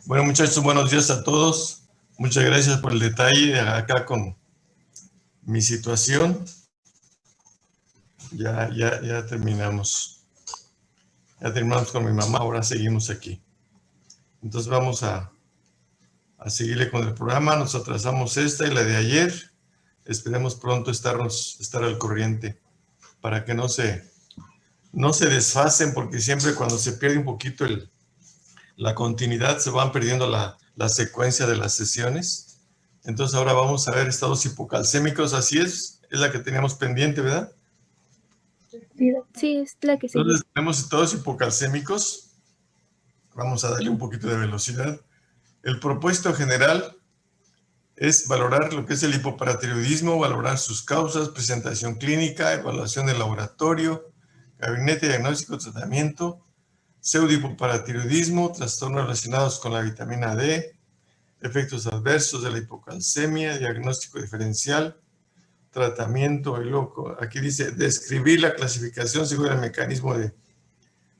Bueno, muchachos, buenos días a todos. Muchas gracias por el detalle acá con mi situación. Ya terminamos. Ya terminamos con mi mamá, ahora seguimos aquí. Entonces vamos a seguirle con el programa. Nos atrasamos esta y la de ayer. Esperemos pronto estar al corriente para que no se desfasen, porque siempre cuando se pierde un poquito la continuidad se van perdiendo la secuencia de las sesiones. Entonces ahora vamos a ver estados hipocalcémicos, así es la que teníamos pendiente, ¿verdad? Sí, es la que sigue. Entonces tenemos estados hipocalcémicos, vamos a darle un poquito de velocidad. El propósito general es valorar lo que es el hipoparatiroidismo, valorar sus causas, presentación clínica, evaluación del laboratorio, gabinete diagnóstico, tratamiento, pseudohipoparatiroidismo, trastornos relacionados con la vitamina D, efectos adversos de la hipocalcemia, diagnóstico diferencial, tratamiento, y luego aquí dice describir la clasificación según el mecanismo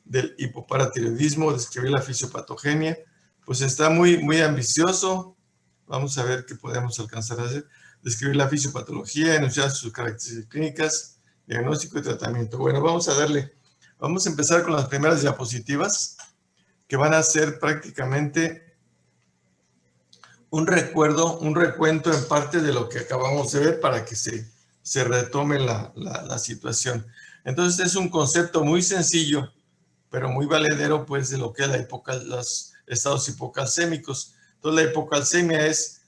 del hipoparatiroidismo, describir la fisiopatogenia. Pues está muy ambicioso. Vamos a ver qué podemos alcanzar a hacer. Describir la fisiopatología, enunciar sus características clínicas, diagnóstico y tratamiento. Bueno, vamos a darle. Vamos a empezar con las primeras diapositivas, que van a ser prácticamente un recuento en parte de lo que acabamos de ver para que se retome la situación. Entonces es un concepto muy sencillo, pero muy valedero, pues, de lo que es los estados hipocalcémicos. Entonces la hipocalcemia es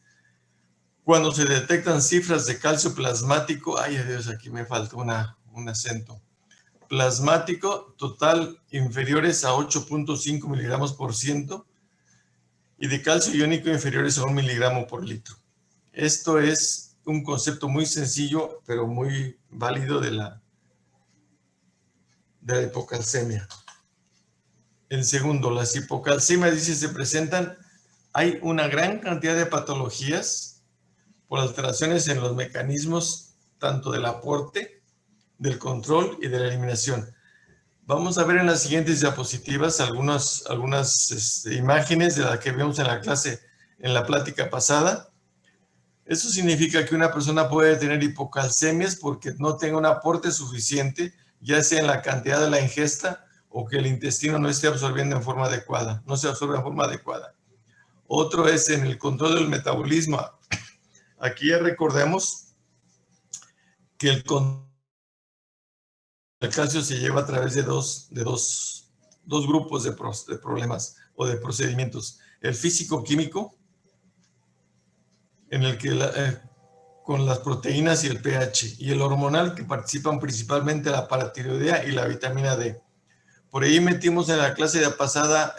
cuando se detectan cifras de calcio plasmático, ay Dios, aquí me falta un acento, plasmático total inferiores a 8.5 miligramos por ciento, y de calcio iónico inferiores a 1 miligramo por litro. Esto es un concepto muy sencillo, pero muy válido de la hipocalcemia. En segundo, las hipocalcemias, dice, se presentan, hay una gran cantidad de patologías por alteraciones en los mecanismos tanto del aporte, del control y de la eliminación. Vamos a ver en las siguientes diapositivas algunas imágenes de las que vimos en la clase, en la plática pasada. Eso significa que una persona puede tener hipocalcemias porque no tenga un aporte suficiente, ya sea en la cantidad de la ingesta o que el intestino no esté absorbiendo en forma adecuada, no se absorbe en forma adecuada. Otro es en el control del metabolismo. Aquí ya recordemos que el calcio se lleva a través de dos grupos de problemas o de procedimientos. El físico-químico, en el que con las proteínas y el pH, y el hormonal, que participan principalmente la paratiroidea y la vitamina D. Por ahí metimos en la clase de pasada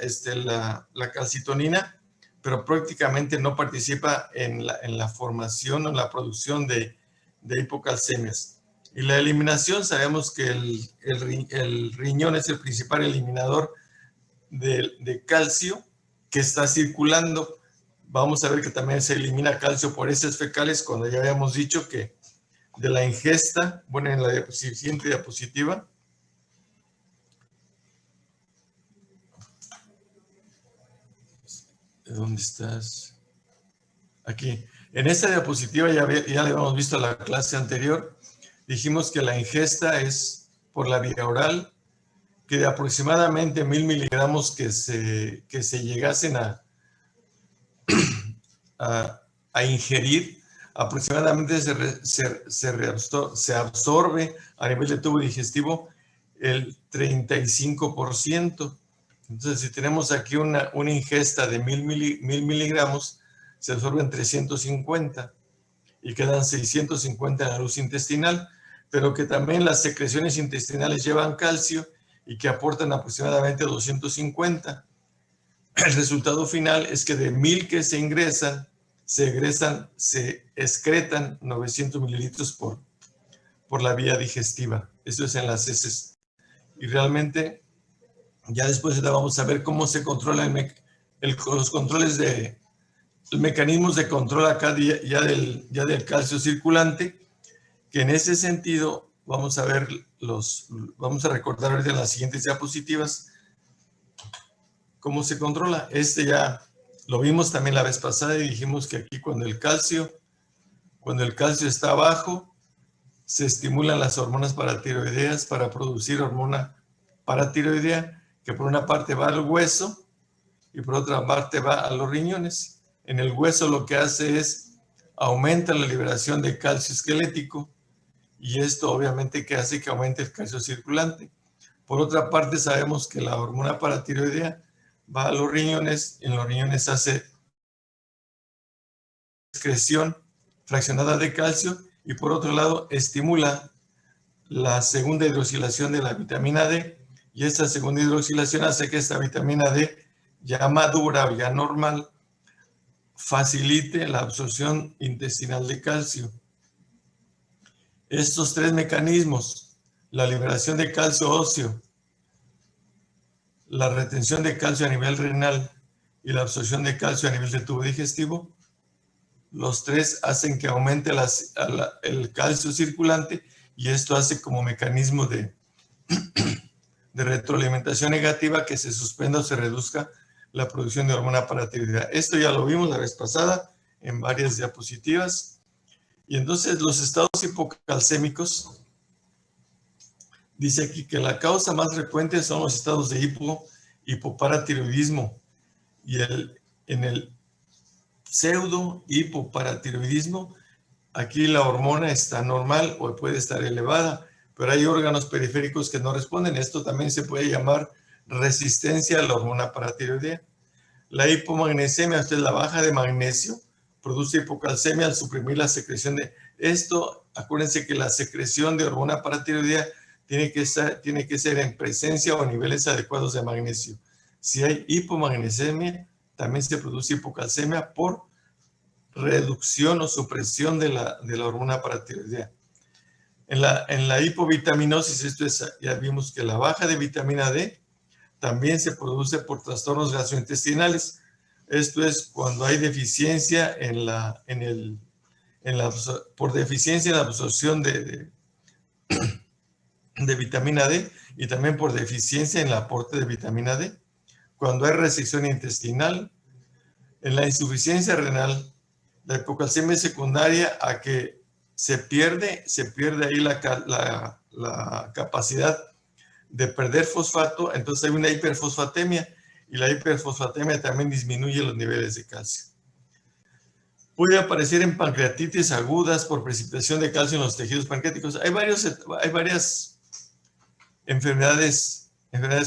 la calcitonina, pero prácticamente no participa en la formación o en la producción de hipocalcemias. Y la eliminación, sabemos que el riñón es el principal eliminador de calcio que está circulando. Vamos a ver que también se elimina calcio por heces fecales, cuando ya habíamos dicho que de la ingesta, bueno, en la siguiente diapositiva, ¿dónde estás? Aquí. En esta diapositiva ya la habíamos visto en la clase anterior. Dijimos que la ingesta es por la vía oral, que de aproximadamente 1000 miligramos que se llegasen a ingerir, aproximadamente se absorbe a nivel de tubo digestivo el 35%. Entonces, si tenemos aquí una ingesta de 1000 miligramos, se absorben 350 y quedan 650 en la luz intestinal, pero que también las secreciones intestinales llevan calcio y que aportan aproximadamente 250. El resultado final es que de 1000 que se ingresan, se excretan 900 mililitros por la vía digestiva. Esto es en las heces. Y realmente, ya después vamos a ver cómo se controla los controles los mecanismos de control acá ya del calcio circulante, que en ese sentido vamos a ver vamos a recordar ahorita en las siguientes diapositivas cómo se controla. Ya Lo vimos también la vez pasada y dijimos que aquí cuando el calcio está bajo, se estimulan las hormonas paratiroideas para producir hormona paratiroidea, que por una parte va al hueso y por otra parte va a los riñones. En el hueso lo que hace es aumenta la liberación de calcio esquelético y esto obviamente que hace que aumente el calcio circulante. Por otra parte sabemos que la hormona paratiroidea va a los riñones, en los riñones hace excreción fraccionada de calcio y por otro lado estimula la segunda hidroxilación de la vitamina D y esta segunda hidroxilación hace que esta vitamina D ya madura o ya normal facilite la absorción intestinal de calcio. Estos tres mecanismos, la liberación de calcio óseo, la retención de calcio a nivel renal y la absorción de calcio a nivel del tubo digestivo, los tres hacen que aumente el calcio circulante y esto hace como mecanismo de retroalimentación negativa que se suspenda o se reduzca la producción de hormona paratiroidea. Esto ya lo vimos la vez pasada en varias diapositivas. Y entonces los estados hipocalcémicos, dice aquí que la causa más frecuente son los estados de hipoparatiroidismo y en el pseudo hipoparatiroidismo, aquí la hormona está normal o puede estar elevada, pero hay órganos periféricos que no responden. Esto también se puede llamar resistencia a la hormona paratiroidea. La hipomagnesemia, esta es la baja de magnesio, produce hipocalcemia al suprimir la secreción de esto. Acuérdense que la secreción de hormona paratiroidea tiene que ser en presencia o niveles adecuados de magnesio. Si hay hipomagnesemia, también se produce hipocalcemia por reducción o supresión de la hormona paratiroidea. En la hipovitaminosis, esto es, ya vimos que la baja de vitamina D también se produce por trastornos gastrointestinales. Esto es cuando hay deficiencia por deficiencia en la absorción de vitamina D y también por deficiencia en el aporte de vitamina D. Cuando hay restricción intestinal, en la insuficiencia renal, la hipocalcemia es secundaria a que se pierde ahí la capacidad de perder fosfato, entonces hay una hiperfosfatemia y la hiperfosfatemia también disminuye los niveles de calcio. Puede aparecer en pancreatitis agudas por precipitación de calcio en los tejidos pancreáticos. Hay varias enfermedades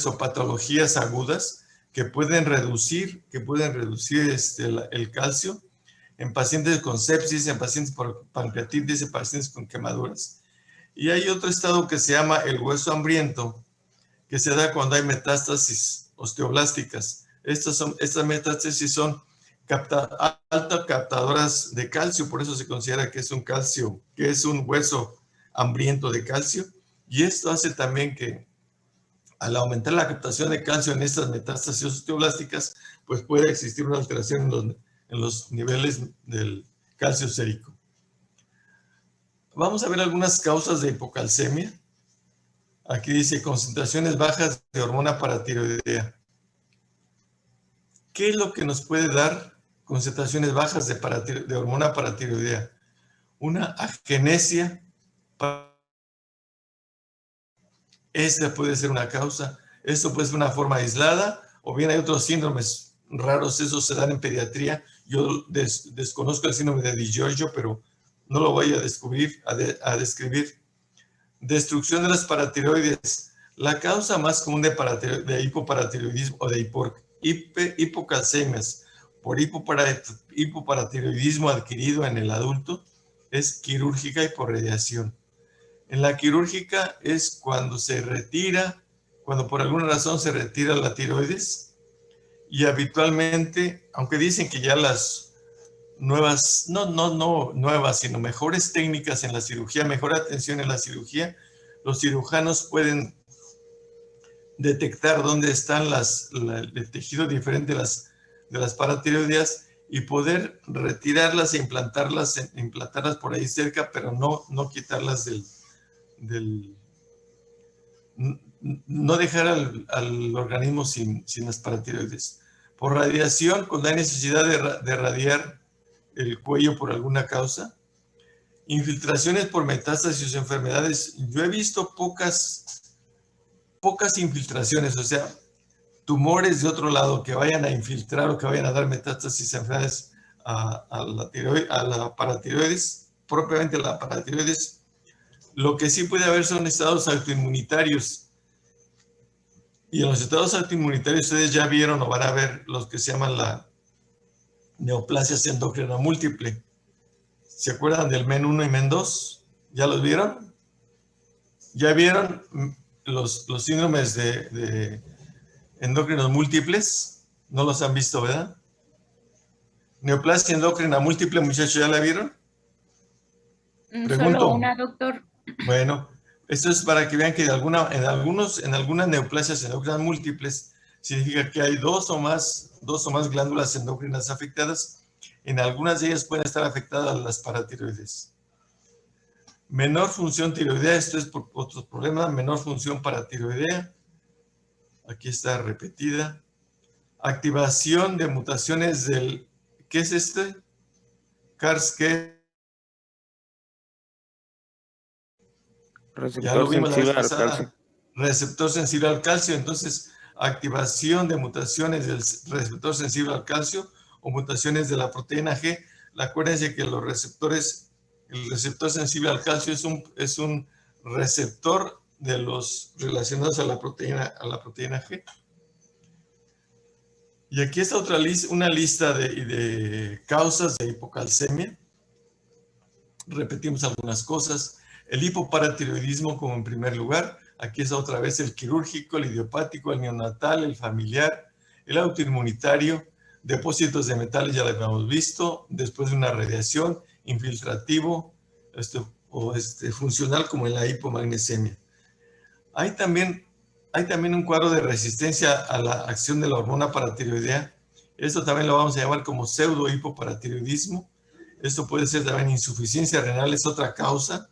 o patologías agudas que pueden reducir el calcio en pacientes con sepsis, en pacientes por pancreatitis, en pacientes con quemaduras. Y hay otro estado que se llama el hueso hambriento, que se da cuando hay metástasis osteoblásticas. Estas metástasis son altas captadoras de calcio, por eso se considera que es un hueso hambriento de calcio. Y esto hace también que al aumentar la captación de calcio en estas metástasis osteoblásticas, pues puede existir una alteración en los niveles del calcio sérico. Vamos a ver algunas causas de hipocalcemia. Aquí dice concentraciones bajas de hormona paratiroidea. ¿Qué es lo que nos puede dar concentraciones bajas de hormona paratiroidea? Una agenesia. Esta puede ser una causa. Esto puede ser una forma aislada o bien hay otros síndromes raros. Esos se dan en pediatría. Yo desconozco el síndrome de Di Giorgio, pero no lo voy a describir. Destrucción de las paratiroides. La causa más común de hipoparatiroidismo o de hipocalcemias por hipoparatiroidismo adquirido en el adulto es quirúrgica y por radiación. En la quirúrgica es cuando por alguna razón se retira la tiroides y habitualmente, aunque dicen que ya las nuevas, no nuevas, sino mejores técnicas en la cirugía, mejor atención en la cirugía, los cirujanos pueden detectar dónde están el tejido diferente de las paratiroideas y poder retirarlas e implantarlas por ahí cerca, pero no quitarlas no dejar al organismo sin las paratiroides. Por radiación, cuando hay necesidad de radiar el cuello por alguna causa. Infiltraciones por metástasis o enfermedades. Yo he visto pocas infiltraciones, o sea, tumores de otro lado que vayan a infiltrar o que vayan a dar metástasis a enfermedades a la paratiroides, propiamente a la paratiroides. Lo que sí puede haber son estados autoinmunitarios. Y en los estados autoinmunitarios ustedes ya vieron o van a ver los que se llaman la neoplasia endócrina múltiple. ¿Se acuerdan del MEN 1 y MEN 2? ¿Ya los vieron? ¿Ya vieron los síndromes de endócrinos múltiples? ¿No los han visto, verdad? Neoplasia endócrina múltiple, muchachos, ¿ya la vieron? Pregunto. Solo una, doctor. Bueno, esto es para que vean que en algunas neoplasias endócrinas múltiples significa que hay dos o más glándulas endócrinas afectadas. En algunas de ellas pueden estar afectadas las paratiroides. Menor función tiroidea, esto es por otros problemas, menor función paratiroidea. Aquí está repetida. Activación de mutaciones del, ¿qué es este? CARS, ¿qué? Ya lo vimos la vez pasada. Receptor sensible al calcio. Entonces, activación de mutaciones del receptor sensible al calcio o mutaciones de la proteína G. Acuérdense que los receptores, el receptor sensible al calcio es un receptor de los relacionados a la proteína G. Y aquí está una lista de causas de hipocalcemia. Repetimos algunas cosas. El hipoparatiroidismo como en primer lugar. Aquí está otra vez el quirúrgico, el idiopático, el neonatal, el familiar, el autoinmunitario, depósitos de metales, ya lo habíamos visto, después de una radiación, infiltrativo funcional como en la hipomagnesemia. Hay también un cuadro de resistencia a la acción de la hormona paratiroidea. Esto también lo vamos a llamar como pseudo-hipoparatiroidismo. Esto puede ser también insuficiencia renal, es otra causa.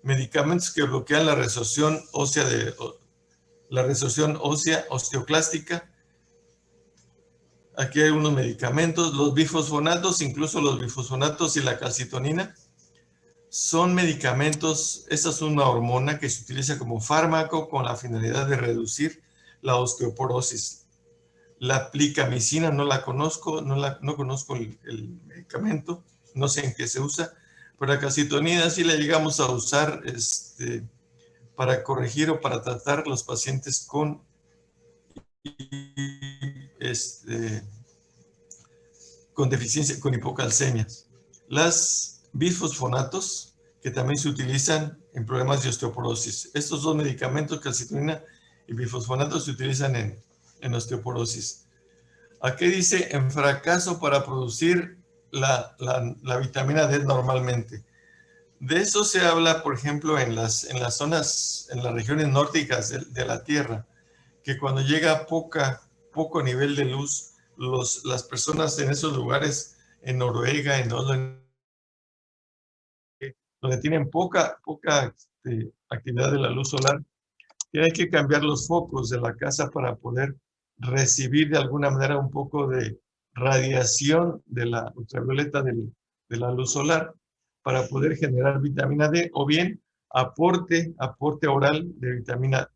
Medicamentos que bloquean la resorción ósea osteoclástica. Aquí hay unos medicamentos. Los bifosfonatos, incluso los bifosfonatos y la calcitonina, son medicamentos. Esta es una hormona que se utiliza como fármaco con la finalidad de reducir la osteoporosis. La plicamicina no la conozco, no conozco el medicamento, no sé en qué se usa, pero la calcitonina sí la llegamos a usar para corregir o para tratar los pacientes con deficiencia, con hipocalcemias. Las bifosfonatos, que también se utilizan en problemas de osteoporosis. Estos dos medicamentos, calcitonina y bifosfonatos, se utilizan en osteoporosis. Aquí dice en fracaso para producir la vitamina D normalmente. De eso se habla, por ejemplo, en las zonas, en las regiones nórdicas de la Tierra, que cuando llega poco nivel de luz, las personas en esos lugares, en Noruega, en Oslo, donde tienen poca actividad de la luz solar, tienen que cambiar los focos de la casa para poder recibir de alguna manera un poco de radiación de la ultravioleta de la luz solar para poder generar vitamina D, o bien aporte oral de vitamina D,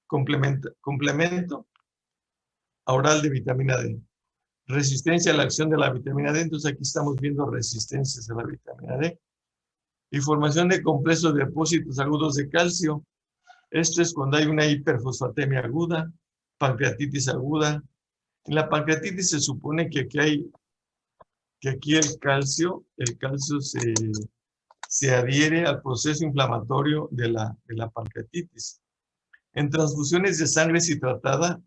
complemento oral de vitamina D. Resistencia a la acción de la vitamina D, entonces aquí estamos viendo resistencias a la vitamina D. Y formación de complejos de depósitos agudos de calcio. Esto es cuando hay una hiperfosfatemia aguda, pancreatitis aguda. En la pancreatitis se supone que aquí el calcio se adhiere al proceso inflamatorio de la pancreatitis. En transfusiones de sangre citratada,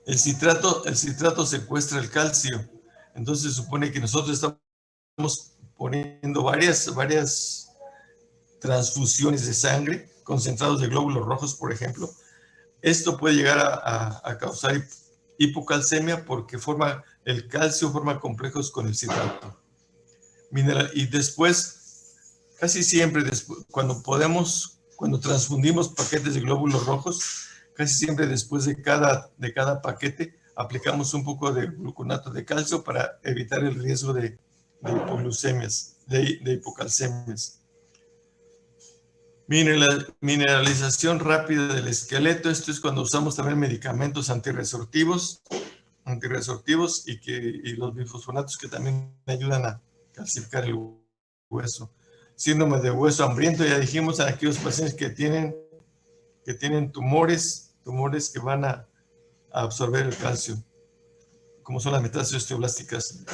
el citrato secuestra el calcio. Entonces se supone que nosotros estamos poniendo varias transfusiones de sangre, concentrados de glóbulos rojos, por ejemplo. Esto puede llegar a causar hipocalcemia porque el calcio forma complejos con el citrato. Y después, casi siempre, cuando transfundimos paquetes de glóbulos rojos, casi siempre después de cada paquete aplicamos un poco de gluconato de calcio para evitar el riesgo de hipoglucemias, de hipocalcemias. Mineralización rápida del esqueleto. Esto es cuando usamos también medicamentos antirresortivos y los bifosfonatos que también ayudan a calcificar el hueso. Síndrome de hueso hambriento, ya dijimos, a aquellos pacientes que tienen tumores que van a absorber el calcio, como son las metástasis osteoblásticas.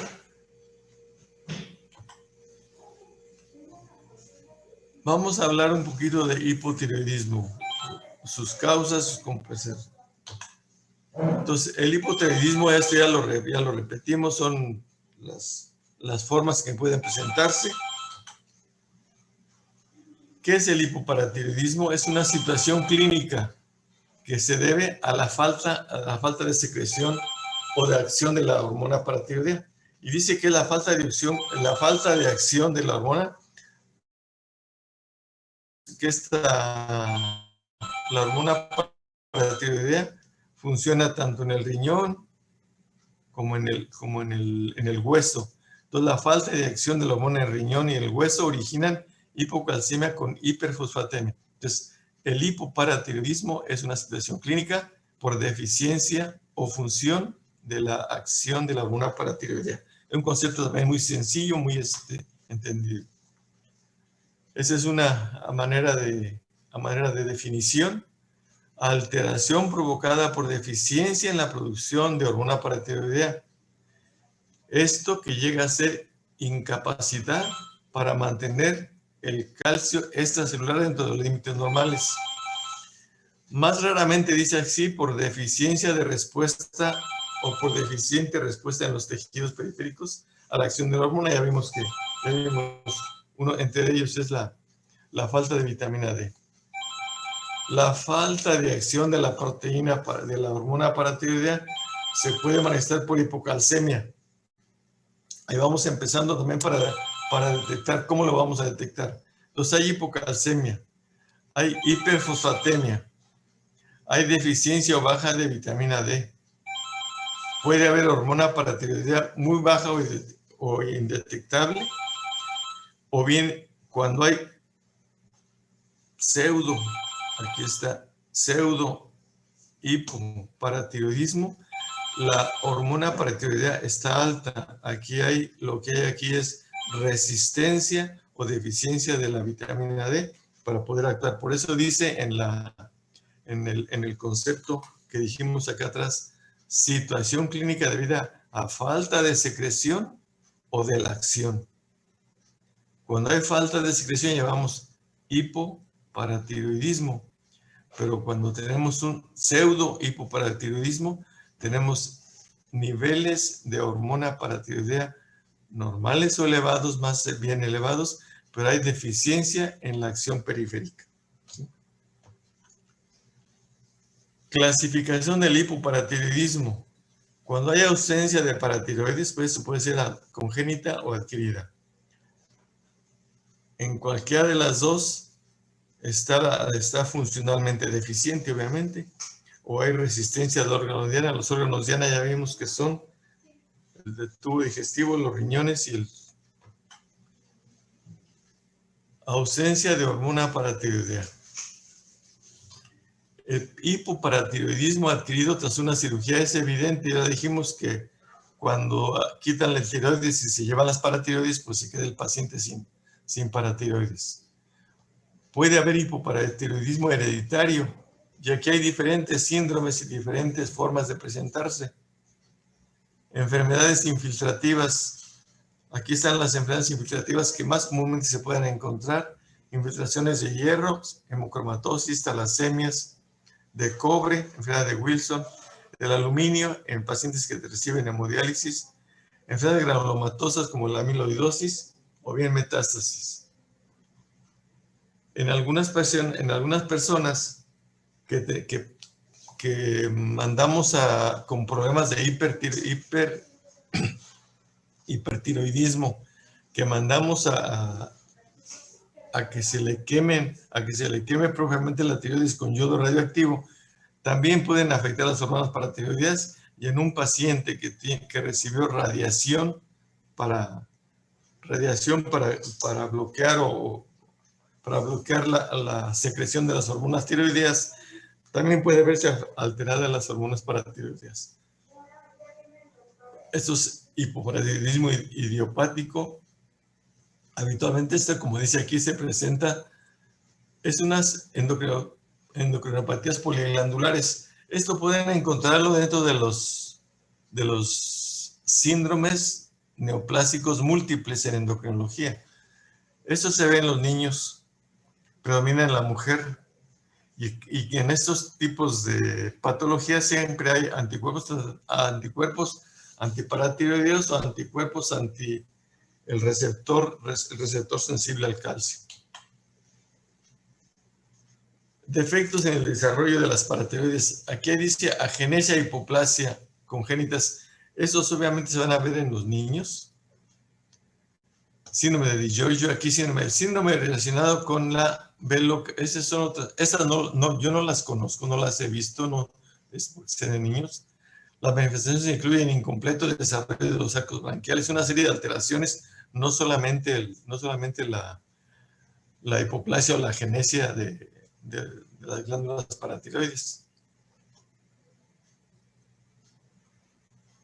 Vamos a hablar un poquito de hipotiroidismo, sus causas, sus compensaciones. Entonces, el hipotiroidismo, esto ya lo repetimos, son las formas que pueden presentarse. ¿Qué es el hipoparatiroidismo? Es una situación clínica que se debe a la falta de secreción o de acción de la hormona paratiroidea. Y dice que la falta de acción de la hormona, que la hormona paratiroidea funciona tanto en el riñón como en el hueso. Entonces, la falta de acción de la hormona en el riñón y el hueso originan hipocalcemia con hiperfosfatemia. Entonces, el hipoparatiroidismo es una situación clínica por deficiencia o función de la acción de la hormona paratiroidea. Es un concepto también muy sencillo, muy entendido. Esa es una manera de definición. Alteración provocada por deficiencia en la producción de hormona paratiroidea. Esto que llega a ser incapacidad para mantener el calcio extracelular dentro de los límites normales. Más raramente dice así por deficiencia de respuesta o por deficiente respuesta en los tejidos periféricos a la acción de la hormona. Ya vimos que uno entre ellos es la falta de vitamina D. La falta de acción de la proteína de la hormona paratiroidea se puede manifestar por hipocalcemia. Ahí vamos empezando también para detectar cómo lo vamos a detectar. Entonces hay hipocalcemia, hay hiperfosfatemia, hay deficiencia o baja de vitamina D. Puede haber hormona paratiroidea muy baja o indetectable, o bien cuando hay aquí está, pseudo hipoparatiroidismo, la hormona paratiroidea está alta. Lo que hay aquí es resistencia o deficiencia de la vitamina D para poder actuar. Por eso dice en el concepto que dijimos acá atrás, situación clínica debida a falta de secreción o de la acción. Cuando hay falta de secreción llamamos hipoparatiroidismo, pero cuando tenemos un pseudo hipoparatiroidismo, tenemos niveles de hormona paratiroidea normales o elevados, más bien elevados, pero hay deficiencia en la acción periférica. ¿Sí? Clasificación del hipoparatiroidismo. Cuando hay ausencia de paratiroides, pues eso puede ser congénita o adquirida. En cualquiera de las dos está funcionalmente deficiente, obviamente, o hay resistencia al órgano diana. Los órganos diana ya vimos que son el tubo digestivo, los riñones y ausencia de hormona paratiroidea. El hipoparatiroidismo adquirido tras una cirugía es evidente. Ya dijimos que cuando quitan la tiroides y se llevan las paratiroides, pues se queda el paciente sin paratiroides. Puede haber hipoparatiroidismo hereditario, ya que hay diferentes síndromes y diferentes formas de presentarse. Enfermedades infiltrativas. Aquí están las enfermedades infiltrativas que más comúnmente se pueden encontrar. Infiltraciones de hierro, hemocromatosis, talasemias, de cobre, enfermedad de Wilson, del aluminio en pacientes que reciben hemodiálisis, enfermedades granulomatosas como la amiloidosis o bien metástasis. En algunas personas que mandamos con problemas de hipertiroidismo, que mandamos a que se le queme propiamente la tiroides con yodo radioactivo, también pueden afectar las hormonas paratiroideas y en un paciente que recibió radiación para bloquear la secreción de las hormonas tiroideas, también puede verse alterada las hormonas paratiroideas. Esto es hipoparatiroidismo idiopático. Habitualmente como dice aquí, se presenta, es unas endocrinopatías poliglandulares. Esto pueden encontrarlo dentro de los síndromes neoplásicos múltiples en endocrinología. Esto se ve en los niños, predomina en la mujer, y en estos tipos de patologías siempre hay anticuerpos antiparatiroideos o anticuerpos anti el receptor sensible al calcio. Defectos en el desarrollo de las paratiroides. Aquí dice agenesia e hipoplasia congénitas. Estos obviamente se van a ver en los niños. Síndrome de DiGiorgio, aquí síndrome relacionado con la VLOC. Esas son otras. Estas yo no las conozco, no las he visto, no es de niños. Las manifestaciones incluyen incompleto desarrollo de los arcos branquiales, una serie de alteraciones, no solamente la hipoplasia o la agenesia de las glándulas paratiroides.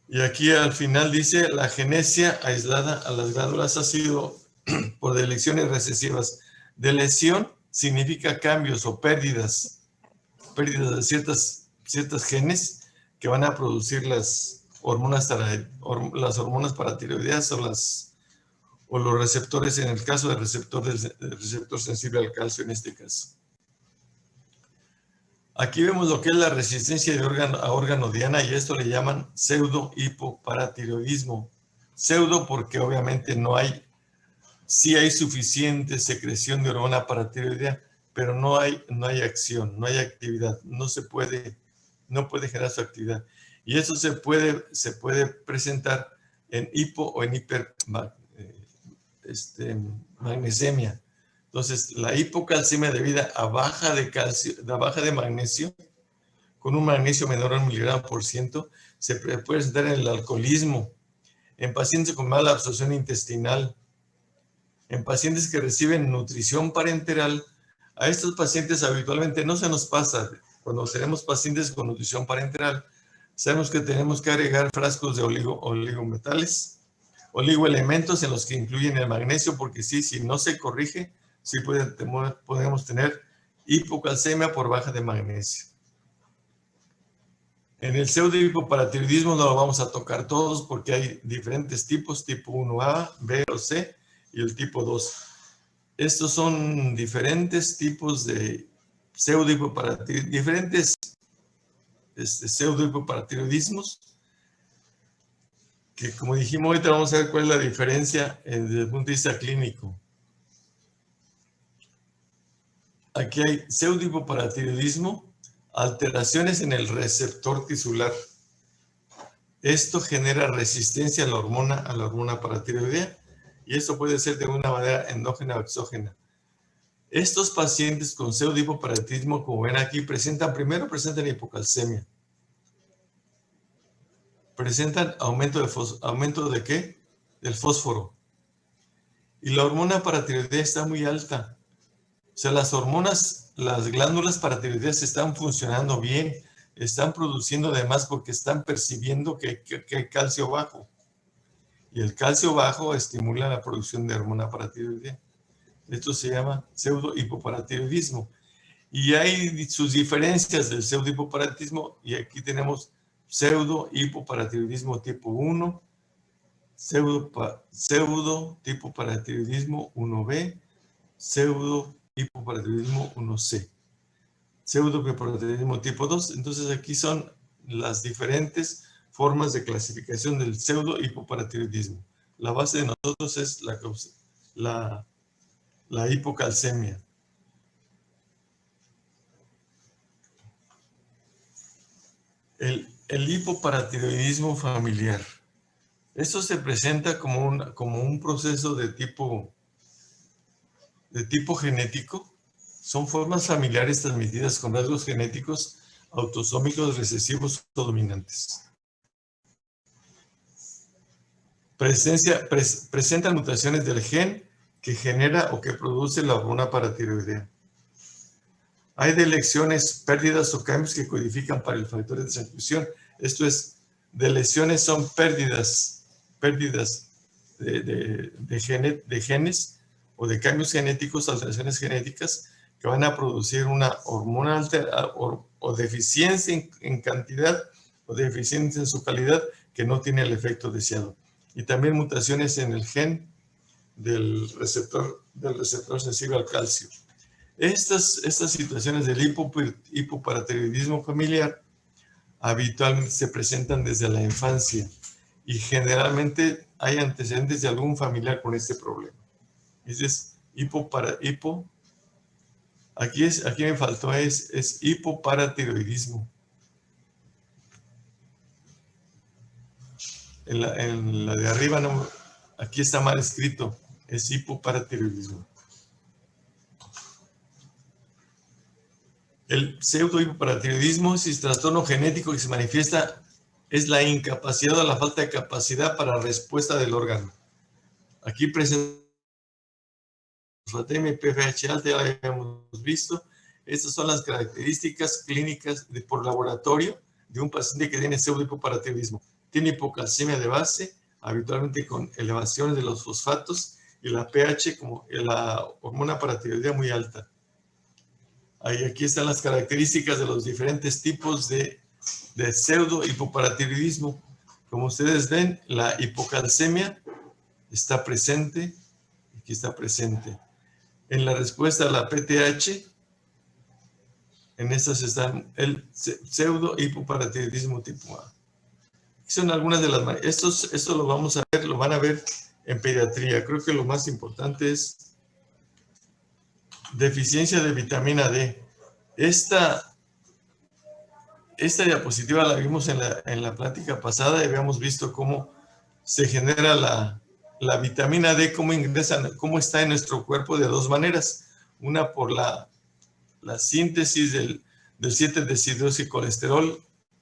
Y aquí al final dice, la agenesia aislada a las glándulas ha sido por delecciones recesivas. Deleción significa cambios o pérdidas de ciertas genes que van a producir las hormonas paratiroideas o los receptores, en el caso del receptor sensible al calcio en este caso. Aquí vemos lo que es la resistencia a órgano diana, y esto le llaman pseudo-hipoparatiroidismo. Pseudo porque obviamente sí hay suficiente secreción de hormona paratiroidea, pero no hay acción, no hay actividad, no puede generar su actividad. Y eso se puede presentar en hipo o en hipermagnesemia. Entonces, la hipocalcemia debida a baja de magnesio, con un magnesio menor a 1 mg/%, se puede presentar en el alcoholismo, en pacientes con mala absorción intestinal, en pacientes que reciben nutrición parenteral. A estos pacientes habitualmente no se nos pasa. Cuando tenemos pacientes con nutrición parenteral, sabemos que tenemos que agregar frascos de oligometales, oligoelementos en los que incluyen el magnesio, porque si no se corrige, sí podemos tener hipocalcemia por baja de magnesio. En el pseudohipoparatiroidismo no lo vamos a tocar todos porque hay diferentes tipos, tipo 1A, B o C y el tipo 2. Estos son diferentes tipos de pseudohipoparatiroidismos, que como dijimos, ahorita vamos a ver cuál es la diferencia desde el punto de vista clínico. Aquí hay pseudohipoparatiroidismo, alteraciones en el receptor tisular. Esto genera resistencia a la hormona paratiroidea, y esto puede ser de una manera endógena o exógena. Estos pacientes con pseudohipoparatiroidismo, como ven aquí, presentan hipocalcemia. Presentan aumento de ¿qué? Del fósforo. Y la hormona paratiroidea está muy alta. O sea, las glándulas paratiroideas están funcionando bien, están produciendo además porque están percibiendo que hay calcio bajo. Y el calcio bajo estimula la producción de hormona paratiroidea. Esto se llama pseudohipoparatiroidismo. Y hay sus diferencias del pseudohipoparatiroidismo, y aquí tenemos pseudohipoparatiroidismo tipo 1, pseudohipoparatiroidismo 1B, pseudohipoparatiroidismo 1C, pseudohipoparatiroidismo tipo 2. Entonces aquí son las diferentes formas de clasificación del pseudohipoparatiroidismo. La base de nosotros es la hipocalcemia. El hipoparatiroidismo familiar. Esto se presenta como un proceso de tipo genético. Son formas familiares transmitidas con rasgos genéticos autosómicos recesivos o dominantes. Presentan mutaciones del gen que genera o que produce la hormona paratiroidea. Hay deleciones, pérdidas o cambios que codifican para el factor de transcripción. Esto es, deleciones son pérdidas de genes o de cambios genéticos, alteraciones genéticas que van a producir una hormona o deficiencia en cantidad o deficiencia en su calidad que no tiene el efecto deseado. Y también mutaciones en el gen del receptor sensible al calcio. Estas situaciones del hipoparatiroidismo familiar habitualmente se presentan desde la infancia y generalmente hay antecedentes de algún familiar con este problema. Ese es aquí me faltó, es hipoparatiroidismo. En la de arriba, no, aquí está mal escrito, es hipoparatiroidismo. El pseudohipoparatiroidismo es el trastorno genético que se manifiesta, es la incapacidad o la falta de capacidad para respuesta del órgano. Aquí presenta fosfatemia y PFH alta, ya la habíamos visto. Estas son las características clínicas por laboratorio de un paciente que tiene pseudohipoparatiroidismo. Tiene hipocalcemia de base, habitualmente con elevaciones de los fosfatos, y la pH, como la hormona paratiroidea, muy alta. Aquí están las características de los diferentes tipos de pseudohipoparatiroidismo. Como ustedes ven, la hipocalcemia está presente, aquí está presente. En la respuesta a la PTH, en estas están el pseudohipoparatiroidismo tipo A. Son algunas de las... Esto lo vamos a ver, lo van a ver en pediatría. Creo que lo más importante es deficiencia de vitamina D. Esta diapositiva la vimos en la plática pasada y habíamos visto cómo se genera la vitamina D, cómo ingresa, cómo está en nuestro cuerpo de dos maneras. Una por la síntesis del 7-deshidroxicolesterol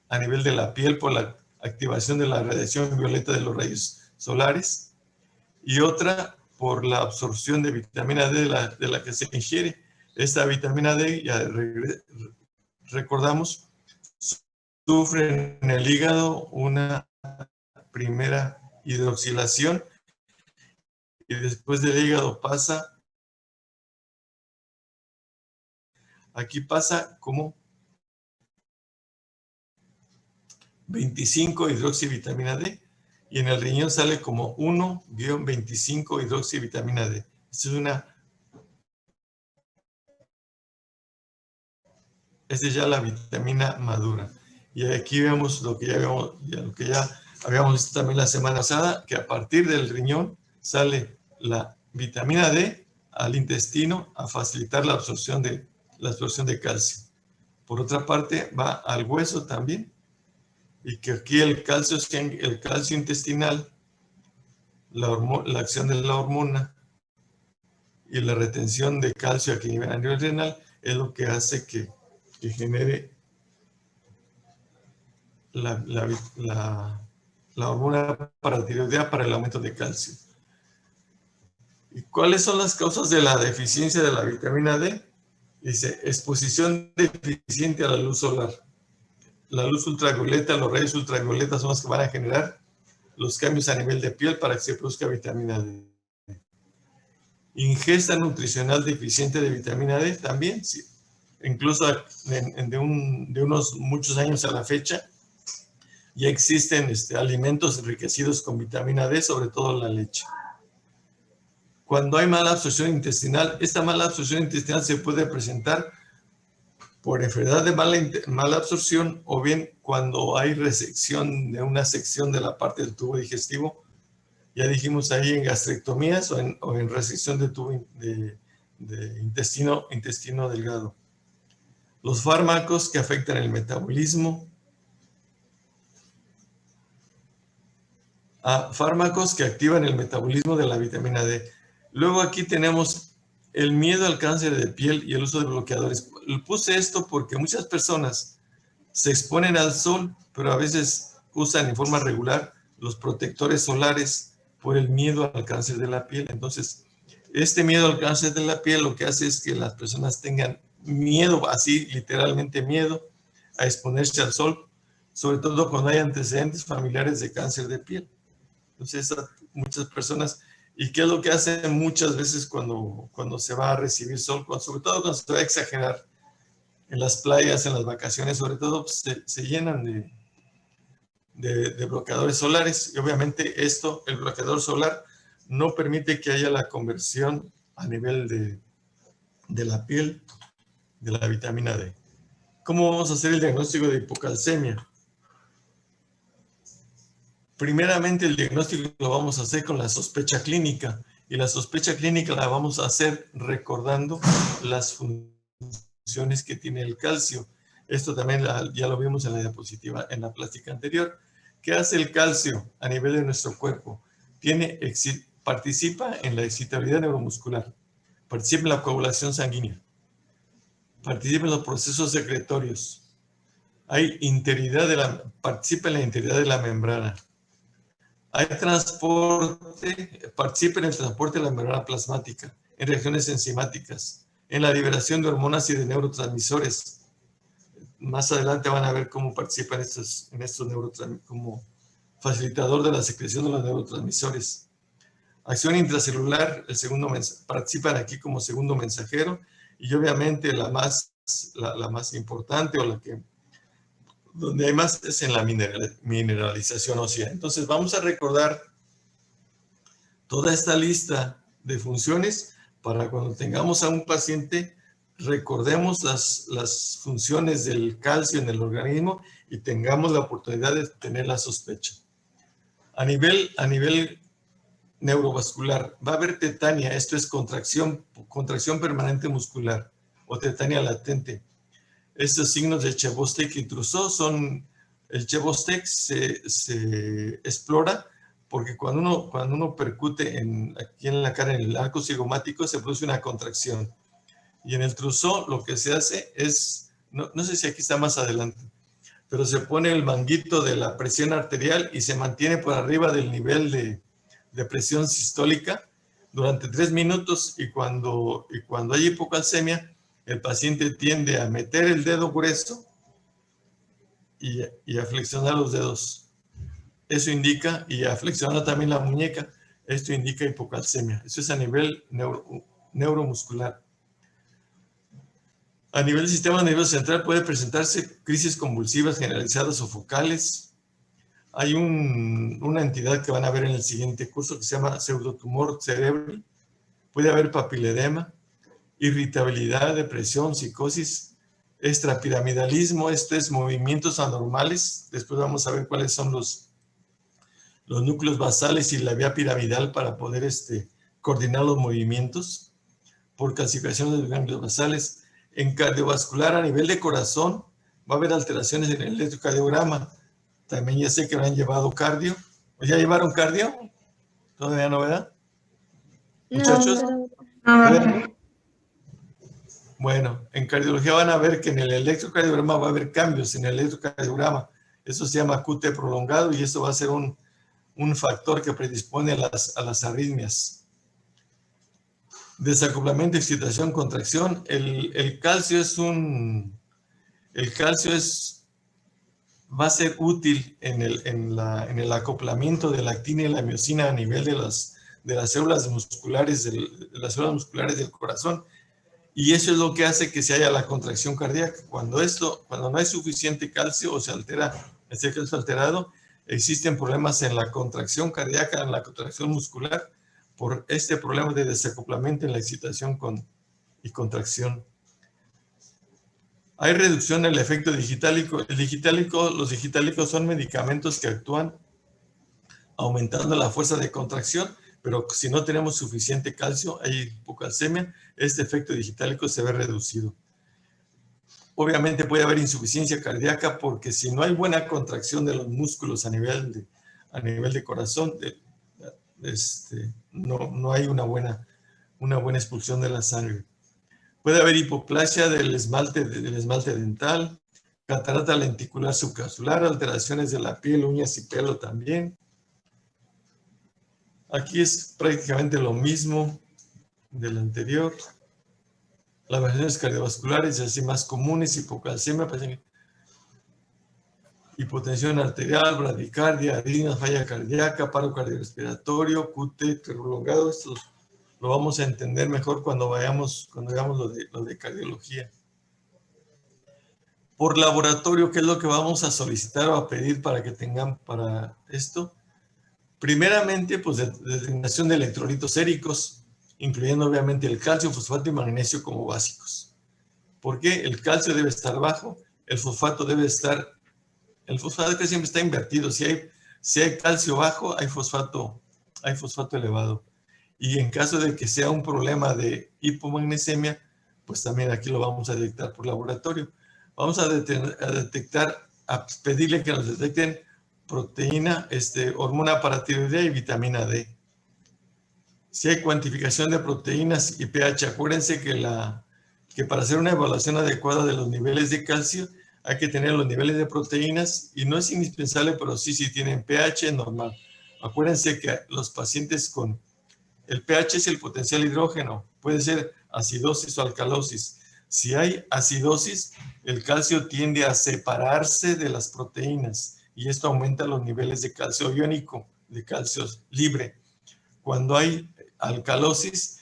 a nivel de la piel por la activación de la radiación violeta de los rayos solares, y otra por la absorción de vitamina D de la que se ingiere. Esta vitamina D, ya recordamos, sufre en el hígado una primera hidroxilación y después del hígado pasa, aquí pasa como 25 hidroxivitamina D y en el riñón sale como 1-25 hidroxivitamina D. Esta es ya la vitamina madura. Y aquí vemos lo que ya habíamos visto también la semana pasada, que a partir del riñón sale la vitamina D al intestino a facilitar la absorción de calcio. Por otra parte, va al hueso también, y que aquí el calcio intestinal, la acción de la hormona y la retención de calcio aquí a nivel renal es lo que hace que genere la hormona paratiroidea para el aumento de calcio. ¿Y cuáles son las causas de la deficiencia de la vitamina D? Dice, exposición deficiente a la luz solar. La luz ultravioleta, los rayos ultravioletas son los que van a generar los cambios a nivel de piel para que se produzca vitamina D. Ingesta nutricional deficiente de vitamina D también, sí. Incluso de unos muchos años a la fecha, ya existen alimentos enriquecidos con vitamina D, sobre todo la leche. Cuando hay mala absorción intestinal, esta mala absorción intestinal se puede presentar por enfermedad de mala absorción o bien cuando hay resección de una sección de la parte del tubo digestivo. Ya dijimos ahí en gastrectomías o en resección de tubo de intestino delgado. Los fármacos que afectan el metabolismo. Fármacos que activan el metabolismo de la vitamina D. Luego aquí tenemos el miedo al cáncer de piel y el uso de bloqueadores. Puse esto porque muchas personas se exponen al sol, pero a veces usan en forma regular los protectores solares por el miedo al cáncer de la piel. Entonces, este miedo al cáncer de la piel lo que hace es que las personas tengan miedo, así literalmente miedo, a exponerse al sol, sobre todo cuando hay antecedentes familiares de cáncer de piel. Entonces, muchas personas, ¿y qué es lo que hacen muchas veces cuando se va a recibir sol? Sobre todo cuando se va a exagerar en las playas, en las vacaciones, sobre todo pues, se llenan de bloqueadores solares. Y obviamente el bloqueador solar no permite que haya la conversión a nivel de la piel de la vitamina D. ¿Cómo vamos a hacer el diagnóstico de hipocalcemia? Primeramente, el diagnóstico lo vamos a hacer con la sospecha clínica. Y la sospecha clínica la vamos a hacer recordando las funciones que tiene el calcio. Esto también ya lo vimos en la diapositiva, en la plástica anterior. ¿Qué hace el calcio a nivel de nuestro cuerpo? Participa en la excitabilidad neuromuscular, participa en la coagulación sanguínea, participa en los procesos secretorios, participa en la integridad de la membrana, hay transporte, participa en el transporte de la membrana plasmática, en reacciones enzimáticas, en la liberación de hormonas y de neurotransmisores. Más adelante van a ver cómo participa en estos neurotransmisores, como facilitador de la secreción de los neurotransmisores. Acción intracelular, participan aquí como segundo mensajero, y obviamente la más importante, o donde hay más, es en la mineralización ósea. Entonces vamos a recordar toda esta lista de funciones para cuando tengamos a un paciente, recordemos las funciones del calcio en el organismo y tengamos la oportunidad de tener la sospecha. A nivel neurovascular, va a haber tetania, esto es contracción permanente muscular o tetania latente. Estos signos de Chebostek y Trousseau el Chebostek se explora porque cuando uno percute aquí en la cara, en el arco cigomático, se produce una contracción. Y en el Trousseau lo que se hace es, no sé si aquí está más adelante, pero se pone el manguito de la presión arterial y se mantiene por arriba del nivel de presión sistólica durante 3 minutos, y cuando hay hipocalcemia, el paciente tiende a meter el dedo grueso y a flexionar los dedos. Eso indica, y a flexionar también la muñeca, esto indica hipocalcemia. Eso es a nivel neuromuscular. A nivel del sistema nervioso central puede presentarse crisis convulsivas generalizadas o focales. Hay una entidad que van a ver en el siguiente curso que se llama pseudotumor cerebral. Puede haber papiledema, irritabilidad, depresión, psicosis, extrapiramidalismo, esto es movimientos anormales. Después vamos a ver cuáles son los núcleos basales y la vía piramidal para poder coordinar los movimientos por calcificación de los ganglios basales. En cardiovascular, a nivel de corazón, va a haber alteraciones en el electrocardiograma. También ya sé que me han llevado cardio. ¿O ya llevaron cardio? ¿Todavía no, verdad? Muchachos. No. Bueno, en cardiología van a ver que en el electrocardiograma va a haber cambios en el electrocardiograma. Eso se llama QT prolongado, y eso va a ser un factor que predispone a las arritmias. Desacoplamiento, excitación, contracción. El calcio va a ser útil en el acoplamiento de la actina y la miosina a nivel de las células musculares del corazón. Y eso es lo que hace que se haya la contracción cardíaca. Cuando no hay suficiente calcio o se altera, este calcio alterado, existen problemas en la contracción cardíaca, en la contracción muscular, por este problema de desacoplamiento en la excitación y contracción. Hay reducción del efecto digitálico. Los digitálicos son medicamentos que actúan aumentando la fuerza de contracción, pero si no tenemos suficiente calcio, hay hipocalcemia, este efecto digitálico se ve reducido. Obviamente puede haber insuficiencia cardíaca porque si no hay buena contracción de los músculos a nivel de corazón, no hay una buena expulsión de la sangre. Puede haber hipoplasia del esmalte dental, catarata lenticular subcapsular, alteraciones de la piel, uñas y pelo también. Aquí es prácticamente lo mismo del anterior. Las variaciones cardiovasculares, así más comunes, hipocalcemia, hipotensión arterial, bradicardia, arritmias, falla cardíaca, paro cardiorrespiratorio, QT prolongado. Esto lo vamos a entender mejor cuando veamos lo de cardiología. Por laboratorio, ¿qué es lo que vamos a solicitar o a pedir para que tengan para esto? Primeramente, pues determinación de electrolitos séricos, incluyendo obviamente el calcio, fosfato y magnesio como básicos. ¿Por qué? El calcio debe estar bajo, el fosfato debe estar, el fosfato que siempre está invertido. Si hay calcio bajo, hay fosfato elevado. Y en caso de que sea un problema de hipomagnesemia, pues también aquí lo vamos a detectar por laboratorio. Vamos a detectar, a pedirle que nos detecten proteína, hormona paratiroidea y vitamina D. Si hay cuantificación de proteínas y pH, acuérdense que para hacer una evaluación adecuada de los niveles de calcio, hay que tener los niveles de proteínas y no es indispensable, pero sí tienen pH normal. Acuérdense que los pacientes con el pH es el potencial hidrógeno, puede ser acidosis o alcalosis. Si hay acidosis, el calcio tiende a separarse de las proteínas y esto aumenta los niveles de calcio iónico, de calcio libre. Cuando hay alcalosis,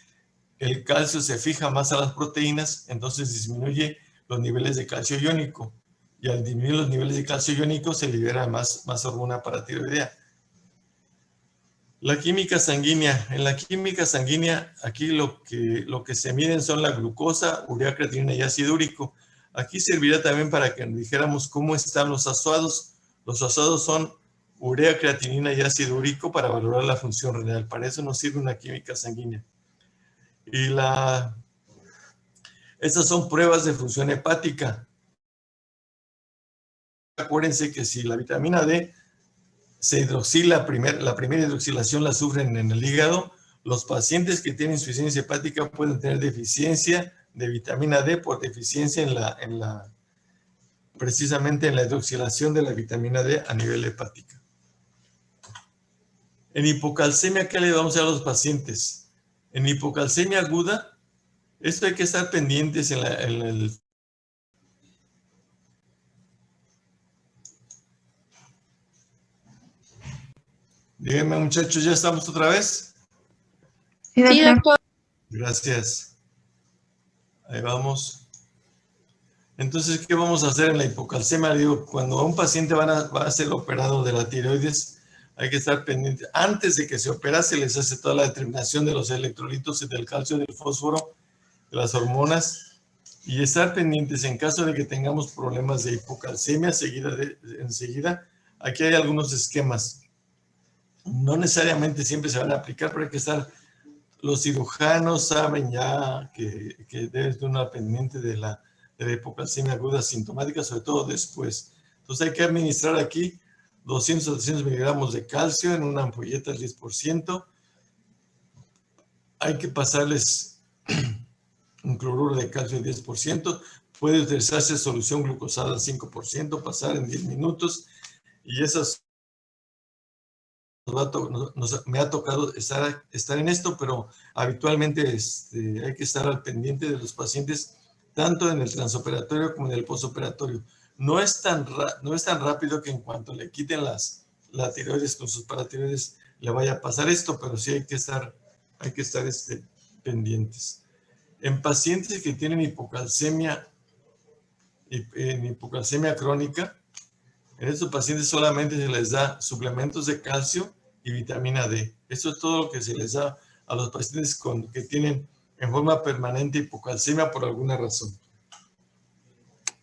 el calcio se fija más a las proteínas, entonces disminuye los niveles de calcio iónico. Y al disminuir los niveles de calcio iónico se libera más hormona paratiroidea. La química sanguínea. En la química sanguínea, aquí lo que se miden son la glucosa, urea, creatinina y ácido úrico. Aquí servirá también para que nos dijéramos cómo están los azuados. Los azuados son urea, creatinina y ácido úrico para valorar la función renal. Para eso nos sirve una química sanguínea. Y estas son pruebas de función hepática. Acuérdense que si la vitamina D se hidroxila, la primera hidroxilación la sufren en el hígado, los pacientes que tienen insuficiencia hepática pueden tener deficiencia de vitamina D por deficiencia precisamente en la hidroxilación de la vitamina D a nivel hepática. En hipocalcemia, ¿qué le vamos a dar a los pacientes? En hipocalcemia aguda, esto hay que estar pendientes en el... Díganme, muchachos, ¿ya estamos otra vez? Sí, doctor. Gracias. Ahí vamos. Entonces, ¿qué vamos a hacer en la hipocalcemia? Digo, cuando a un paciente va a ser operado de la tiroides, hay que estar pendiente. Antes de que se opera, se les hace toda la determinación de los electrolitos, del calcio, del fósforo, de las hormonas, y estar pendientes en caso de que tengamos problemas de hipocalcemia enseguida. Aquí hay algunos esquemas. No necesariamente siempre se van a aplicar, pero hay que estar... Los cirujanos saben ya que debes de una pendiente de la hipocalcemia aguda sintomática, sobre todo después. Entonces hay que administrar aquí 200 a 300 miligramos de calcio en una ampolleta al 10%. Hay que pasarles un cloruro de calcio al 10%. Puede utilizarse solución glucosada al 5%, pasar en 10 minutos. Y esas... me ha tocado estar en esto, pero habitualmente hay que estar al pendiente de los pacientes, tanto en el transoperatorio como en el postoperatorio. No es tan rápido que en cuanto le quiten la tiroides con sus paratiroides le vaya a pasar esto, pero sí hay que estar pendientes. En pacientes que tienen hipocalcemia crónica, en estos pacientes solamente se les da suplementos de calcio y vitamina D. Eso es todo lo que se les da a los pacientes que tienen en forma permanente hipocalcemia por alguna razón.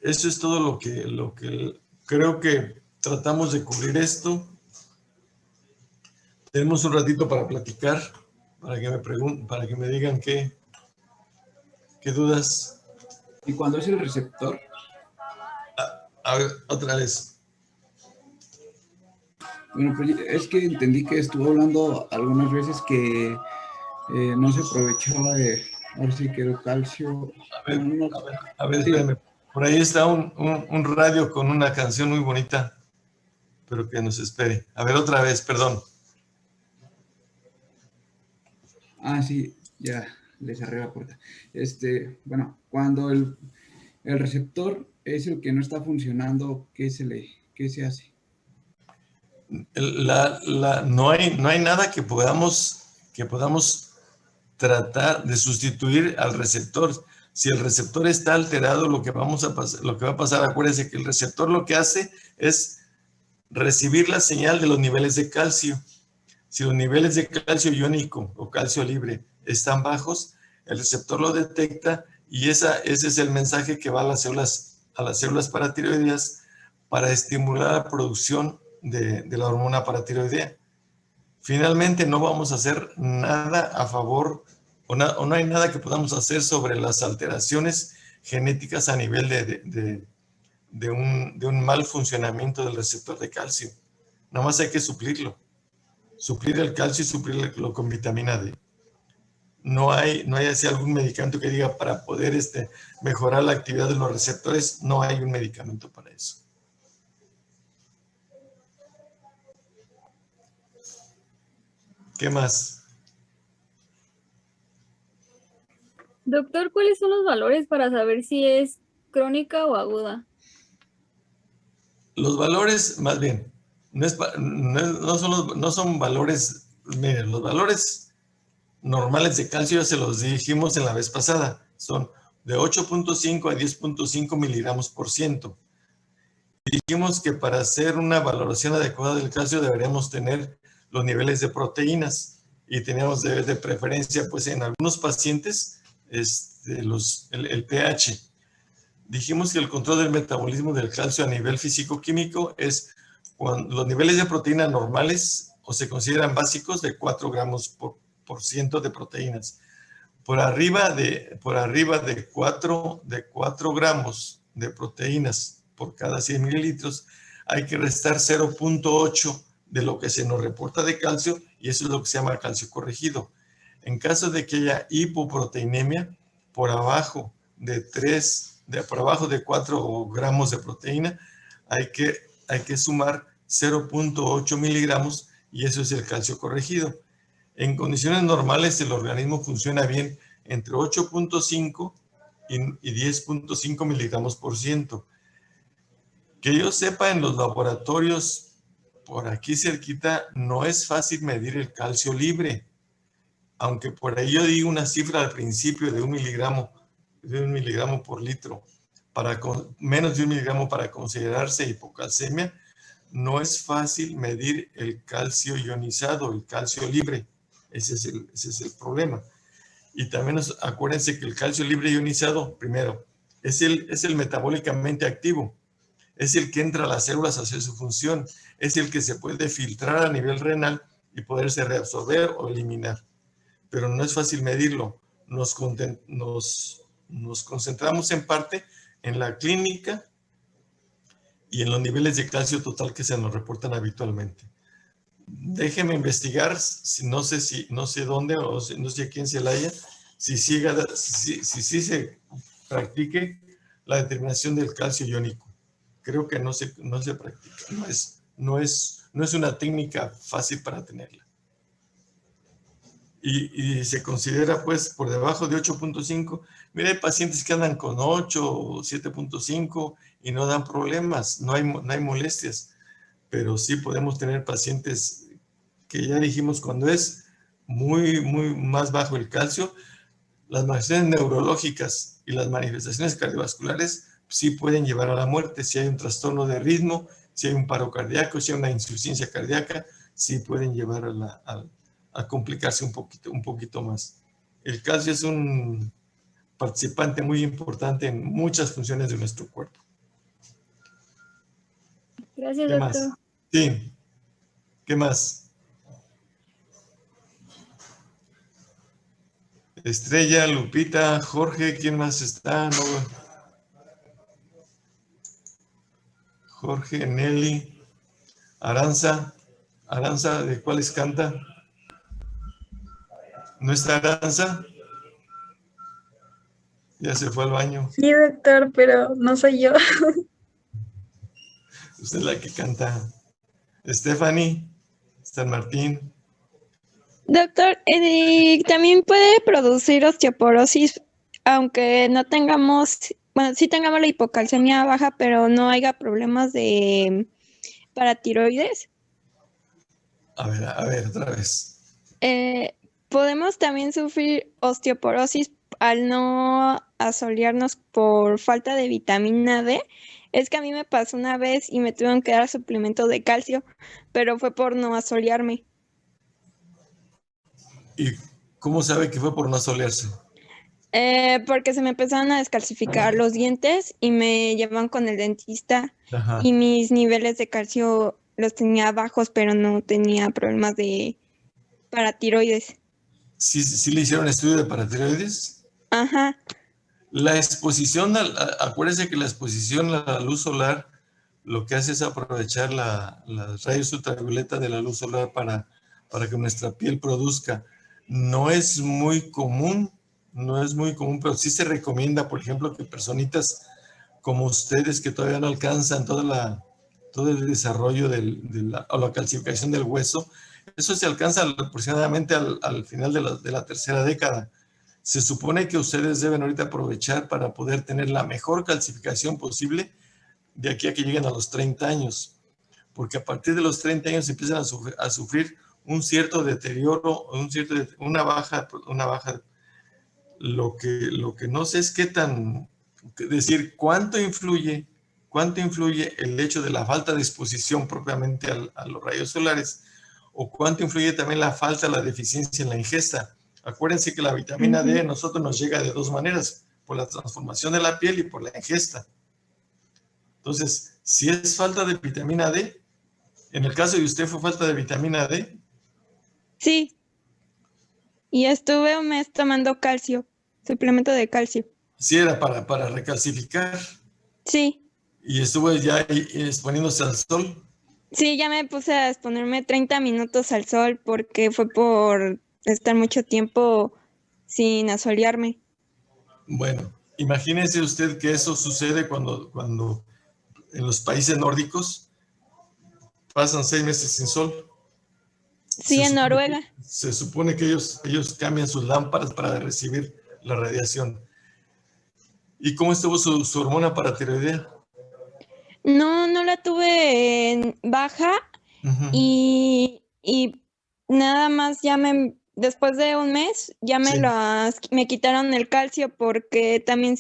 Eso es todo lo que creo que tratamos de cubrir esto. Tenemos un ratito para platicar, para que me digan qué dudas. ¿Y cuándo es el receptor? A ver, otra vez. Bueno, pues es que entendí que estuvo hablando algunas veces que no se aprovechaba de, ahora sí que el calcio. A ver, espérame. Por ahí está un radio con una canción muy bonita, pero que nos espere. A ver, otra vez, perdón. Ah, sí, ya le cerré la puerta. Bueno, cuando el receptor es el que no está funcionando, ¿qué se hace? No hay nada que podamos tratar de sustituir al receptor. Si el receptor está alterado, lo que va a pasar, acuérdense que el receptor lo que hace es recibir la señal de los niveles de calcio. Si los niveles de calcio iónico o calcio libre están bajos, el receptor lo detecta y ese es el mensaje que va a las células paratiroideas para estimular la producción de la hormona paratiroidea. Finalmente, no vamos a hacer nada a favor o no hay nada que podamos hacer sobre las alteraciones genéticas a nivel de un mal funcionamiento del receptor de calcio. Nada más hay que suplirlo. Suplir el calcio y suplirlo con vitamina D. No hay así algún medicamento que diga para poder mejorar la actividad de los receptores, no hay un medicamento para eso. ¿Qué más? Doctor, ¿cuáles son los valores para saber si es crónica o aguda? Los valores, más bien, no son valores, miren, los valores normales de calcio ya se los dijimos en la vez pasada, son de 8.5 a 10.5 miligramos por ciento. Dijimos que para hacer una valoración adecuada del calcio deberíamos tener los niveles de proteínas y teníamos de preferencia, pues en algunos pacientes, el pH. Dijimos que el control del metabolismo del calcio a nivel físico-químico es cuando los niveles de proteína normales o se consideran básicos de 4 gramos por ciento de proteínas. Por arriba de 4 gramos de proteínas por cada 100 mililitros, hay que restar 0.8 de lo que se nos reporta de calcio y eso es lo que se llama calcio corregido. En caso de que haya hipoproteinemia, por abajo de 4 gramos de proteína, hay que sumar 0.8 miligramos y eso es el calcio corregido. En condiciones normales el organismo funciona bien entre 8.5 y 10.5 miligramos por ciento. Que yo sepa, en los laboratorios por aquí cerquita no es fácil medir el calcio libre, aunque por ahí yo digo una cifra al principio de 1 miligramo por litro, menos de 1 miligramo para considerarse hipocalcemia. No es fácil medir el calcio ionizado, el calcio libre. Ese es el problema. Y también acuérdense que el calcio libre ionizado, primero, es el metabólicamente activo. Es el que entra a las células a hacer su función. Es el que se puede filtrar a nivel renal y poderse reabsorber o eliminar. Pero no es fácil medirlo. Nos concentramos en parte en la clínica y en los niveles de calcio total que se nos reportan habitualmente. Déjeme investigar, no sé dónde o no sé a quién se la haya, si se practique la determinación del calcio iónico. Creo que no se practica, no es una técnica fácil para tenerla. Y se considera pues por debajo de 8.5. Mira, hay pacientes que andan con 8 o 7.5 y no dan problemas, no hay molestias, pero sí podemos tener pacientes que ya dijimos cuando es muy más bajo el calcio, las manifestaciones neurológicas y las manifestaciones cardiovasculares sí pueden llevar a la muerte. Si hay un trastorno de ritmo, si hay un paro cardíaco, si hay una insuficiencia cardíaca, sí pueden llevar a complicarse un poquito más. El calcio es un participante muy importante en muchas funciones de nuestro cuerpo. Gracias, ¿Qué doctor. más? Sí. ¿Qué más? Estrella, Lupita, Jorge, ¿quién más está? No. Jorge, Nelly, Aranza, ¿de cuáles canta? ¿No está Aranza? Ya se fue al baño. Sí, doctor, pero no soy yo. Usted es la que canta. Stephanie, San Martín. Doctor, también puede producir osteoporosis, aunque no tengamos, bueno, sí tengamos la hipocalcemia baja, pero no haya problemas de paratiroides. A ver, otra vez. Podemos también sufrir osteoporosis al no asolearnos por falta de vitamina D. Es que a mí me pasó una vez y me tuvieron que dar suplemento de calcio, pero fue por no asolearme. ¿Y cómo sabe que fue por no solearse? Porque se me empezaron a descalcificar los dientes y me llevan con el dentista Ajá. y mis niveles de calcio los tenía bajos, pero no tenía problemas de paratiroides. ¿Sí le hicieron estudio de paratiroides? Ajá. La exposición, acuérdense que la exposición a la luz solar lo que hace es aprovechar las rayos ultravioleta de la luz solar para que nuestra piel produzca. No es muy común, pero sí se recomienda, por ejemplo, que personitas como ustedes que todavía no alcanzan todo el desarrollo o la calcificación del hueso, eso se alcanza aproximadamente al final de la tercera década. Se supone que ustedes deben ahorita aprovechar para poder tener la mejor calcificación posible de aquí a que lleguen a los 30 años, porque a partir de los 30 años empiezan a sufrir un cierto deterioro, una baja. Lo que no sé es qué tan, decir, cuánto influye el hecho de la falta de exposición propiamente a los rayos solares, o cuánto influye también la falta, la deficiencia en la ingesta. Acuérdense que la vitamina D a nosotros nos llega de dos maneras, por la transformación de la piel y por la ingesta. Entonces, si es falta de vitamina D, en el caso de usted fue falta de vitamina D. Sí. Y estuve un mes tomando calcio, suplemento de calcio. Sí, era para recalcificar. Sí. Y estuvo ya exponiéndose al sol. Sí, ya me puse a exponerme 30 minutos al sol porque fue por estar mucho tiempo sin asolearme. Bueno, imagínese usted que eso sucede cuando en los países nórdicos pasan 6 meses sin sol. Sí, en Noruega. Se supone que ellos cambian sus lámparas para recibir la radiación. ¿Y cómo estuvo su hormona paratiroidea? No la tuve en baja y nada más después de un mes ya me quitaron el calcio porque también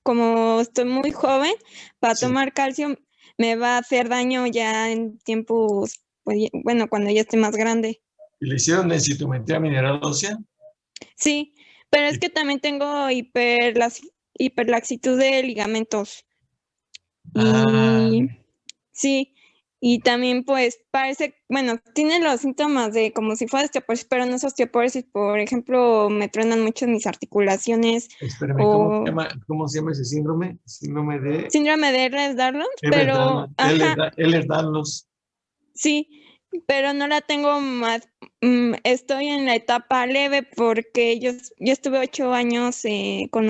como estoy muy joven, para tomar calcio me va a hacer daño ya en tiempos, pues, bueno, cuando ya esté más grande. ¿Y le hicieron densitometría mineral ósea? Sí, pero es que también tengo hiperlaxitud de ligamentos. Y sí, y también pues parece, bueno, tiene los síntomas de como si fuera osteoporosis, pero no es osteoporosis. Por ejemplo, me truenan mucho mis articulaciones. Espérame, ¿cómo se llama ese síndrome? Síndrome de Ehlers-Danlos, pero Ehlers-Danlos. Sí, pero no la tengo más. Estoy en la etapa leve porque yo estuve 8 años con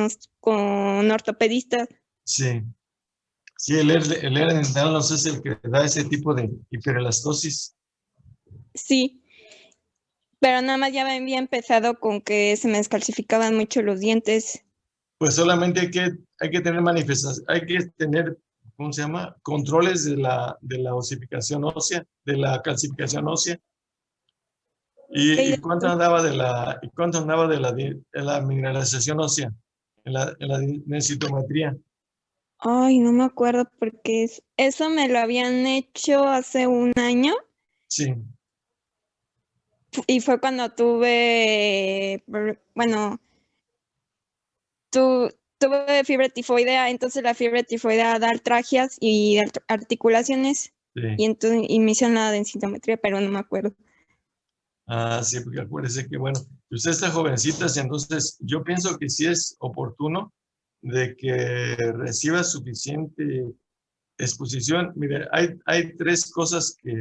ortopedistas. Sí. Sí, el Ehlers-Danlos es el que da ese tipo de hiperelastosis. Sí, pero nada más ya me había empezado con que se me descalcificaban mucho los dientes. Pues solamente hay que tener manifestaciones, hay que tener, ¿cómo se llama? Controles de la osificación ósea, de la calcificación ósea. ¿Y cuánto andaba de la mineralización ósea en la densitometría? Ay, no me acuerdo porque eso me lo habían hecho hace un año. Sí. Y fue cuando tuve fiebre tifoidea, entonces la fiebre tifoidea da artralgias y articulaciones. Sí. Y me hicieron la densitometría, pero no me acuerdo. Sí, porque acuérdese que, bueno, usted está jovencita, entonces yo pienso que sí es oportuno de que reciba suficiente exposición. Mire, hay 3 cosas que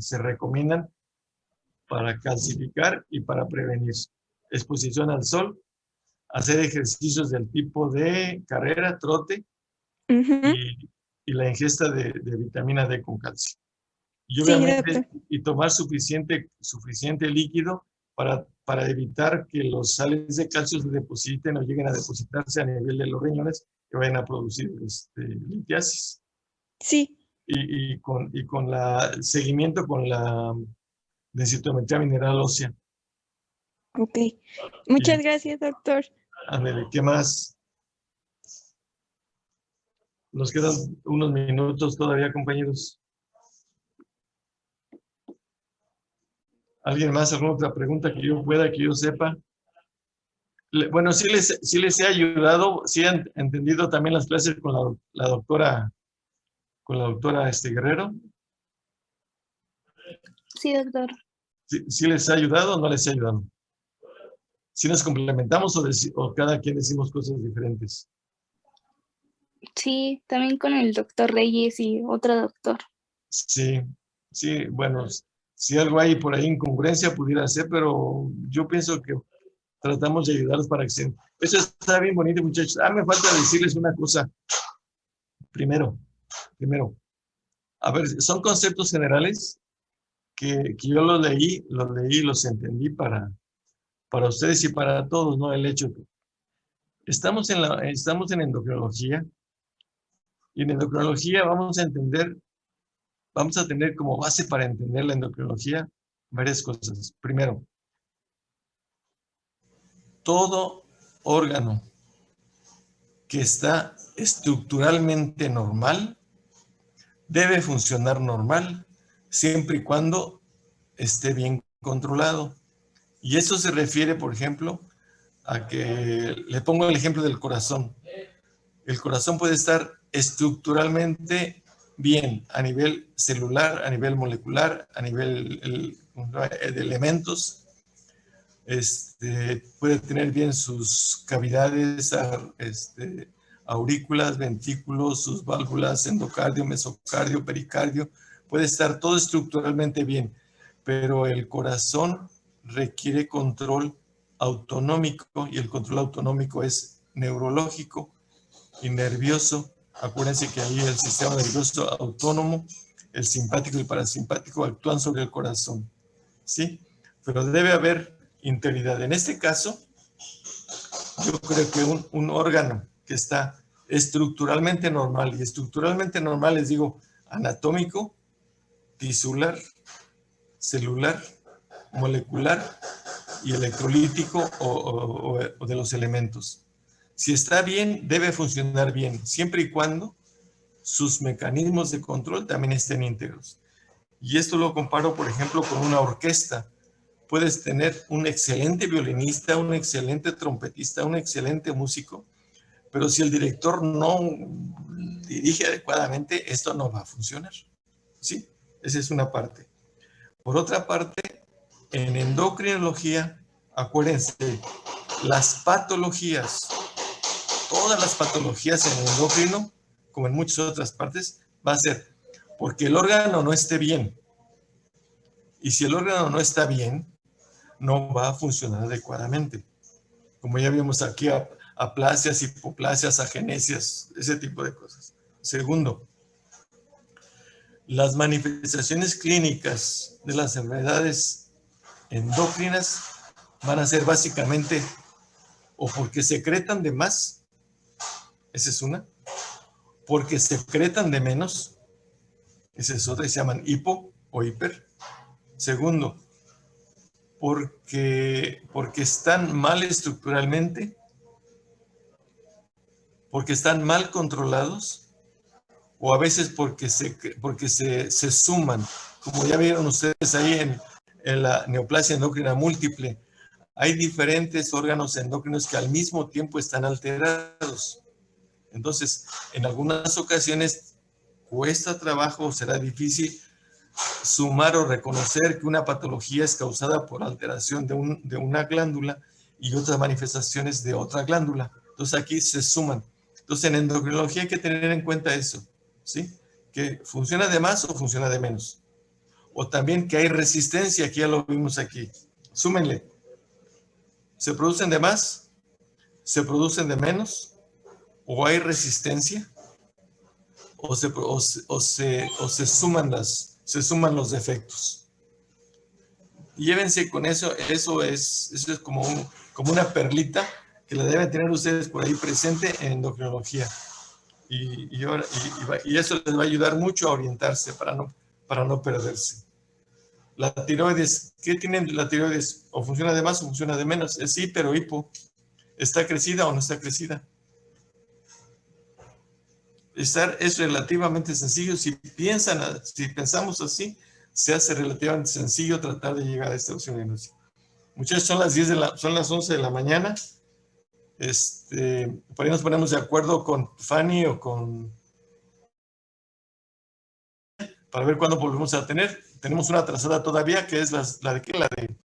se recomiendan para calcificar y para prevenir. Exposición al sol, hacer ejercicios del tipo de carrera, trote, y la ingesta de vitamina D con calcio. Y Sí, obviamente, doctor. y tomar suficiente líquido para evitar que los sales de calcio se depositen o lleguen a depositarse a nivel de los riñones que vayan a producir litiasis. Sí. Y con el seguimiento con la densitometría mineral ósea. Ok. Muchas Y, gracias, doctor. ándale, ¿qué más? Nos quedan unos minutos todavía, compañeros. ¿Alguien más? ¿Alguna otra pregunta que yo sepa? Bueno, sí les he ayudado, sí han entendido también las clases con la doctora Guerrero. Sí, doctor. ¿Sí les ha ayudado o no les ha ayudado? ¿Sí nos complementamos o cada quien decimos cosas diferentes? Sí, también con el doctor Reyes y otro doctor. Sí, bueno, si algo hay por ahí incongruencia pudiera ser, pero yo pienso que tratamos de ayudarlos para que se... Eso está bien bonito, muchachos. Me falta decirles una cosa. Primero, a ver, son conceptos generales que yo los entendí para ustedes y para todos, ¿no? El hecho que estamos en endocrinología, y en endocrinología vamos a tener como base para entender la endocrinología varias cosas. Primero, todo órgano que está estructuralmente normal debe funcionar normal siempre y cuando esté bien controlado. Y eso se refiere, por ejemplo, a que le pongo el ejemplo del corazón. El corazón puede estar estructuralmente bien a nivel celular, a nivel molecular, a nivel de elementos. Puede tener bien sus cavidades, aurículas, ventrículos, sus válvulas, endocardio, mesocardio, pericardio. Puede estar todo estructuralmente bien, pero el corazón requiere control autonómico, y el control autonómico es neurológico y nervioso. Acuérdense que ahí el sistema nervioso autónomo, el simpático y el parasimpático actúan sobre el corazón, ¿sí? Pero debe haber integridad. En este caso, yo creo que un órgano que está estructuralmente normal, y estructuralmente normal les digo anatómico, tisular, celular, molecular y electrolítico o de los elementos. Si está bien, debe funcionar bien, siempre y cuando sus mecanismos de control también estén íntegros. Y esto lo comparo, por ejemplo, con una orquesta. Puedes tener un excelente violinista, un excelente trompetista, un excelente músico, pero si el director no dirige adecuadamente, esto no va a funcionar. ¿Sí? Esa es una parte. Por otra parte, en endocrinología, acuérdense, las patologías, todas las patologías en el endocrino, como en muchas otras partes, va a ser porque el órgano no esté bien. Y si el órgano no está bien, no va a funcionar adecuadamente. Como ya vimos aquí, aplasias, hipoplasias, agenesias, ese tipo de cosas. Segundo, las manifestaciones clínicas de las enfermedades endócrinas van a ser básicamente o porque secretan de más, esa es una, porque secretan de menos, esa es otra, y se llaman hipo o hiper. Segundo, porque están mal estructuralmente, porque están mal controlados, o a veces porque se suman, como ya vieron ustedes ahí en la neoplasia endocrina múltiple. Hay diferentes órganos endocrinos que al mismo tiempo están alterados. Entonces, en algunas ocasiones cuesta trabajo o será difícil sumar o reconocer que una patología es causada por alteración de una glándula y otras manifestaciones de otra glándula. Entonces aquí se suman. Entonces en endocrinología hay que tener en cuenta eso, ¿sí? Que funciona de más o funciona de menos. O también que hay resistencia, aquí ya lo vimos aquí. Súmenle. ¿Se producen de más? ¿Se producen de menos? ¿O hay resistencia? ¿O se suman se suman los defectos. Llévense con eso, eso es como una perlita que la deben tener ustedes por ahí presente en endocrinología. Y eso les va a ayudar mucho a orientarse para no perderse. La tiroides, ¿qué tiene la tiroides? ¿O funciona de más o funciona de menos? Es hiper o hipo. ¿Está crecida o no está crecida? Es relativamente sencillo. Si pensamos así, se hace relativamente sencillo tratar de llegar a esta opción diagnóstica. Muchachos, son las 11 de la mañana. Por ahí nos ponemos de acuerdo con Fanny o para ver cuándo volvemos a tener. Tenemos una atrasada todavía, que es la de